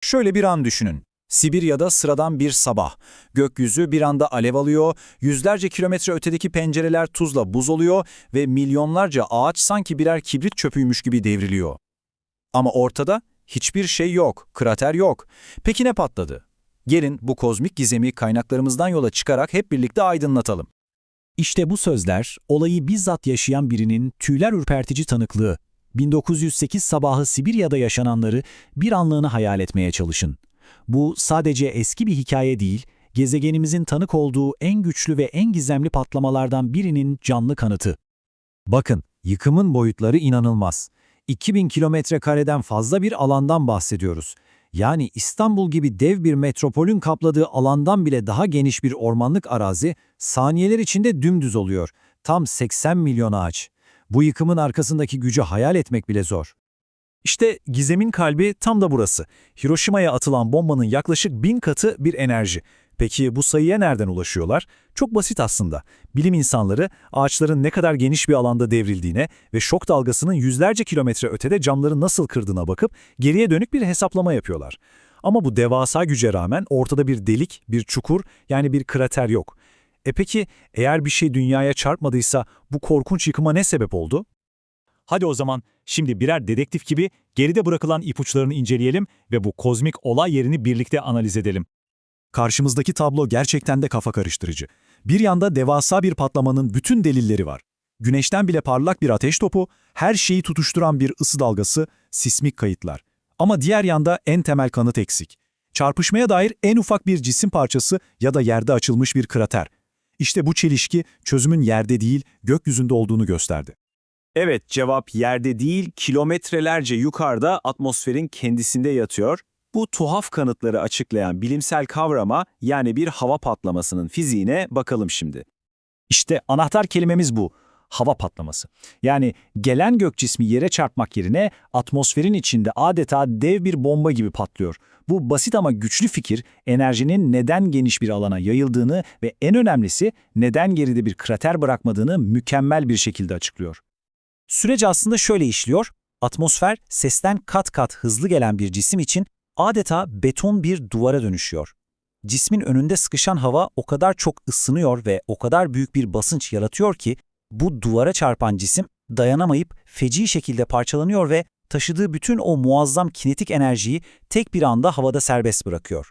Şöyle bir an düşünün. Sibirya'da sıradan bir sabah. Gökyüzü bir anda alev alıyor, yüzlerce kilometre ötedeki pencereler tuzla buz oluyor ve milyonlarca ağaç sanki birer kibrit çöpüymüş gibi devriliyor. Ama ortada hiçbir şey yok, krater yok. Peki ne patladı? Gelin bu kozmik gizemi kaynaklarımızdan yola çıkarak hep birlikte aydınlatalım. İşte bu sözler, olayı bizzat yaşayan birinin tüyler ürpertici tanıklığı. 1908 sabahı Sibirya'da yaşananları bir anlığına hayal etmeye çalışın. Bu sadece eski bir hikaye değil, gezegenimizin tanık olduğu en güçlü ve en gizemli patlamalardan birinin canlı kanıtı. Bakın, yıkımın boyutları inanılmaz. 2000 kilometrekareden fazla bir alandan bahsediyoruz. Yani İstanbul gibi dev bir metropolün kapladığı alandan bile daha geniş bir ormanlık arazi saniyeler içinde dümdüz oluyor. Tam 80 milyon ağaç. Bu yıkımın arkasındaki gücü hayal etmek bile zor. İşte gizemin kalbi tam da burası. Hiroşima'ya atılan bombanın yaklaşık 1000 katı bir enerji. Peki bu sayıya nereden ulaşıyorlar? Çok basit aslında. Bilim insanları ağaçların ne kadar geniş bir alanda devrildiğine ve şok dalgasının yüzlerce kilometre ötede camları nasıl kırdığına bakıp geriye dönük bir hesaplama yapıyorlar. Ama bu devasa güce rağmen ortada bir delik, bir çukur yani bir krater yok. Peki eğer bir şey dünyaya çarpmadıysa bu korkunç yıkıma ne sebep oldu? Hadi o zaman şimdi birer dedektif gibi geride bırakılan ipuçlarını inceleyelim ve bu kozmik olay yerini birlikte analiz edelim. Karşımızdaki tablo gerçekten de kafa karıştırıcı. Bir yanda devasa bir patlamanın bütün delilleri var. Güneşten bile parlak bir ateş topu, her şeyi tutuşturan bir ısı dalgası, sismik kayıtlar. Ama diğer yanda en temel kanıt eksik. Çarpışmaya dair en ufak bir cisim parçası ya da yerde açılmış bir krater. İşte bu çelişki çözümün yerde değil, gökyüzünde olduğunu gösterdi. Evet, cevap yerde değil, kilometrelerce yukarıda atmosferin kendisinde yatıyor. Bu tuhaf kanıtları açıklayan bilimsel kavrama, yani bir hava patlamasının fiziğine bakalım şimdi. İşte anahtar kelimemiz bu, hava patlaması. Yani gelen gök cismi yere çarpmak yerine atmosferin içinde adeta dev bir bomba gibi patlıyor. Bu basit ama güçlü fikir, enerjinin neden geniş bir alana yayıldığını ve en önemlisi neden geride bir krater bırakmadığını mükemmel bir şekilde açıklıyor. Süreç aslında şöyle işliyor. Atmosfer sesten kat kat hızlı gelen bir cisim için adeta beton bir duvara dönüşüyor. Cismin önünde sıkışan hava o kadar çok ısınıyor ve o kadar büyük bir basınç yaratıyor ki bu duvara çarpan cisim dayanamayıp feci şekilde parçalanıyor ve taşıdığı bütün o muazzam kinetik enerjiyi tek bir anda havada serbest bırakıyor.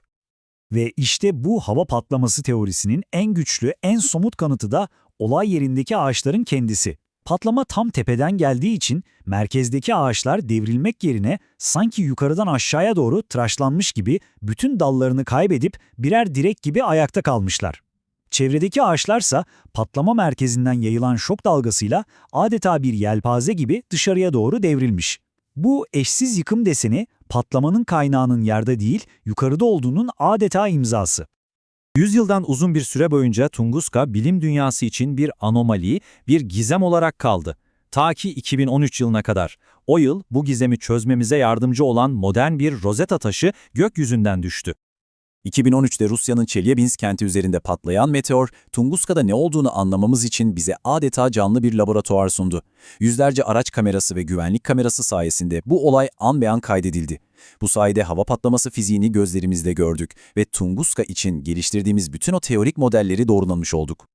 Ve işte bu hava patlaması teorisinin en güçlü, en somut kanıtı da olay yerindeki ağaçların kendisi. Patlama tam tepeden geldiği için merkezdeki ağaçlar devrilmek yerine sanki yukarıdan aşağıya doğru tıraşlanmış gibi bütün dallarını kaybedip birer direk gibi ayakta kalmışlar. Çevredeki ağaçlarsa patlama merkezinden yayılan şok dalgasıyla adeta bir yelpaze gibi dışarıya doğru devrilmiş. Bu eşsiz yıkım deseni patlamanın kaynağının yerde değil yukarıda olduğunun adeta imzası. Yüzyıldan uzun bir süre boyunca Tunguska bilim dünyası için bir anomali, bir gizem olarak kaldı. Ta ki 2013 yılına kadar. O yıl bu gizemi çözmemize yardımcı olan modern bir Rosetta taşı gökyüzünden düştü. 2013'te Rusya'nın Çelyabinsk kenti üzerinde patlayan meteor, Tunguska'da ne olduğunu anlamamız için bize adeta canlı bir laboratuvar sundu. Yüzlerce araç kamerası ve güvenlik kamerası sayesinde bu olay an be an kaydedildi. Bu sayede hava patlaması fiziğini gözlerimizle gördük ve Tunguska için geliştirdiğimiz bütün o teorik modelleri doğrulamış olduk.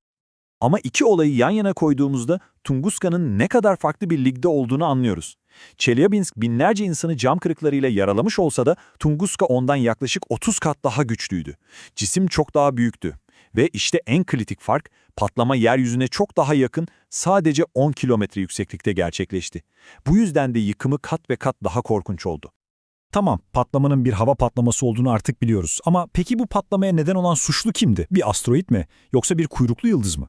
Ama iki olayı yan yana koyduğumuzda Tunguska'nın ne kadar farklı bir ligde olduğunu anlıyoruz. Çelyabinsk binlerce insanı cam kırıklarıyla yaralamış olsa da Tunguska ondan yaklaşık 30 kat daha güçlüydü. Cisim çok daha büyüktü. Ve işte en kritik fark, patlama yeryüzüne çok daha yakın, sadece 10 kilometre yükseklikte gerçekleşti. Bu yüzden de yıkımı kat ve kat daha korkunç oldu. Tamam, patlamanın bir hava patlaması olduğunu artık biliyoruz. Ama peki bu patlamaya neden olan suçlu kimdi? Bir asteroid mi? Yoksa bir kuyruklu yıldız mı?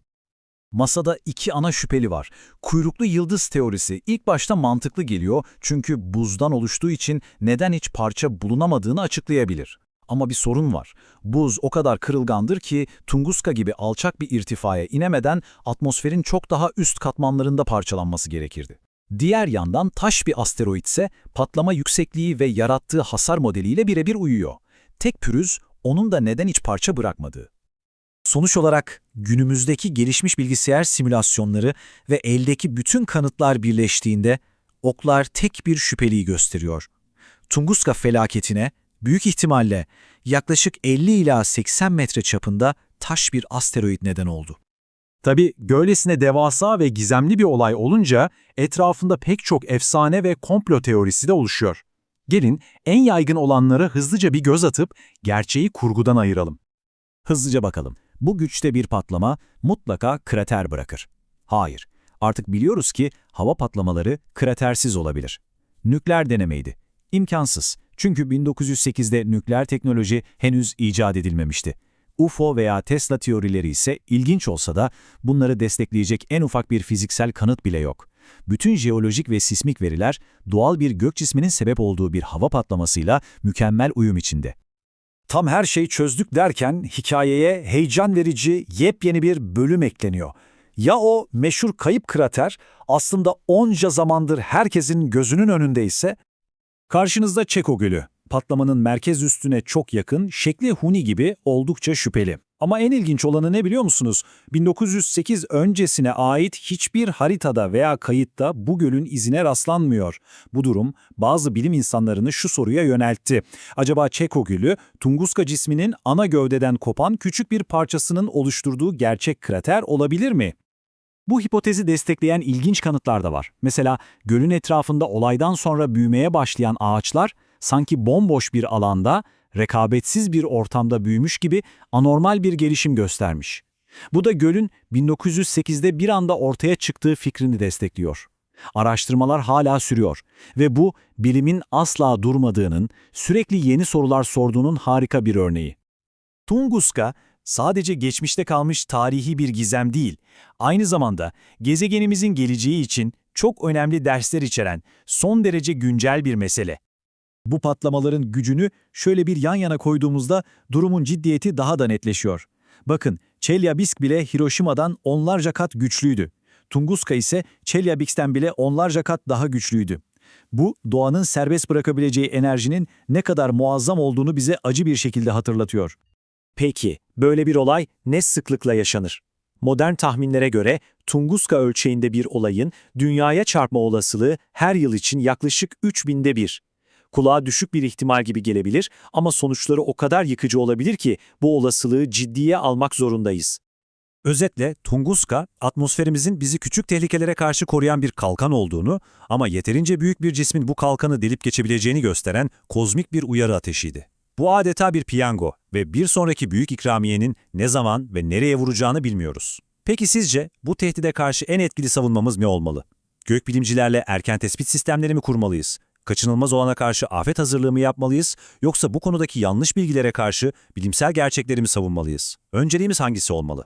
Masada iki ana şüpheli var. Kuyruklu yıldız teorisi ilk başta mantıklı geliyor çünkü buzdan oluştuğu için neden hiç parça bulunamadığını açıklayabilir. Ama bir sorun var. Buz o kadar kırılgandır ki Tunguska gibi alçak bir irtifaya inemeden atmosferin çok daha üst katmanlarında parçalanması gerekirdi. Diğer yandan taş bir asteroid ise patlama yüksekliği ve yarattığı hasar modeliyle birebir uyuyor. Tek pürüz onun da neden hiç parça bırakmadığı. Sonuç olarak günümüzdeki gelişmiş bilgisayar simülasyonları ve eldeki bütün kanıtlar birleştiğinde oklar tek bir şüpheliyi gösteriyor. Tunguska felaketine Büyük ihtimalle yaklaşık 50 ila 80 metre çapında taş bir asteroid neden oldu. Tabii böylesine devasa ve gizemli bir olay olunca etrafında pek çok efsane ve komplo teorisi de oluşuyor. Gelin en yaygın olanlara hızlıca bir göz atıp gerçeği kurgudan ayıralım. Hızlıca bakalım. Bu güçte bir patlama mutlaka krater bırakır. Hayır. Artık biliyoruz ki hava patlamaları kratersiz olabilir. Nükleer denemeydi. İmkansız. Çünkü 1908'de nükleer teknoloji henüz icat edilmemişti. UFO veya Tesla teorileri ise ilginç olsa da bunları destekleyecek en ufak bir fiziksel kanıt bile yok. Bütün jeolojik ve sismik veriler doğal bir gök cisminin sebep olduğu bir hava patlamasıyla mükemmel uyum içinde. Tam her şeyi çözdük derken hikayeye heyecan verici yepyeni bir bölüm ekleniyor. Ya o meşhur kayıp krater aslında onca zamandır herkesin gözünün önünde ise? Karşınızda Çeko Gölü. Patlamanın merkez üstüne çok yakın, şekli huni gibi oldukça şüpheli. Ama en ilginç olanı ne biliyor musunuz? 1908 öncesine ait hiçbir haritada veya kayıtta bu gölün izine rastlanmıyor. Bu durum bazı bilim insanlarını şu soruya yöneltti. Acaba Çeko Gölü, Tunguska cisminin ana gövdeden kopan küçük bir parçasının oluşturduğu gerçek krater olabilir mi? Bu hipotezi destekleyen ilginç kanıtlar da var. Mesela gölün etrafında olaydan sonra büyümeye başlayan ağaçlar sanki bomboş bir alanda, rekabetsiz bir ortamda büyümüş gibi anormal bir gelişim göstermiş. Bu da gölün 1908'de bir anda ortaya çıktığı fikrini destekliyor. Araştırmalar hala sürüyor ve bu bilimin asla durmadığının, sürekli yeni sorular sorduğunun harika bir örneği. Tunguska sadece geçmişte kalmış tarihi bir gizem değil, aynı zamanda gezegenimizin geleceği için çok önemli dersler içeren son derece güncel bir mesele. Bu patlamaların gücünü şöyle bir yan yana koyduğumuzda durumun ciddiyeti daha da netleşiyor. Bakın, Çelyabinsk bile Hiroşima'dan onlarca kat güçlüydü. Tunguska ise Çelyabinsk'ten bile onlarca kat daha güçlüydü. Bu, doğanın serbest bırakabileceği enerjinin ne kadar muazzam olduğunu bize acı bir şekilde hatırlatıyor. Peki, böyle bir olay ne sıklıkla yaşanır? Modern tahminlere göre Tunguska ölçeğinde bir olayın dünyaya çarpma olasılığı her yıl için yaklaşık 3000'de 1. Kulağa düşük bir ihtimal gibi gelebilir ama sonuçları o kadar yıkıcı olabilir ki bu olasılığı ciddiye almak zorundayız. Özetle Tunguska, atmosferimizin bizi küçük tehlikelere karşı koruyan bir kalkan olduğunu ama yeterince büyük bir cismin bu kalkanı delip geçebileceğini gösteren kozmik bir uyarı ateşiydi. Bu adeta bir piyango ve bir sonraki büyük ikramiyenin ne zaman ve nereye vuracağını bilmiyoruz. Peki sizce bu tehdide karşı en etkili savunmamız ne olmalı? Gökbilimcilerle erken tespit sistemleri mi kurmalıyız? Kaçınılmaz olana karşı afet hazırlığı mı yapmalıyız? Yoksa bu konudaki yanlış bilgilere karşı bilimsel gerçekleri mi savunmalıyız? Önceliğimiz hangisi olmalı?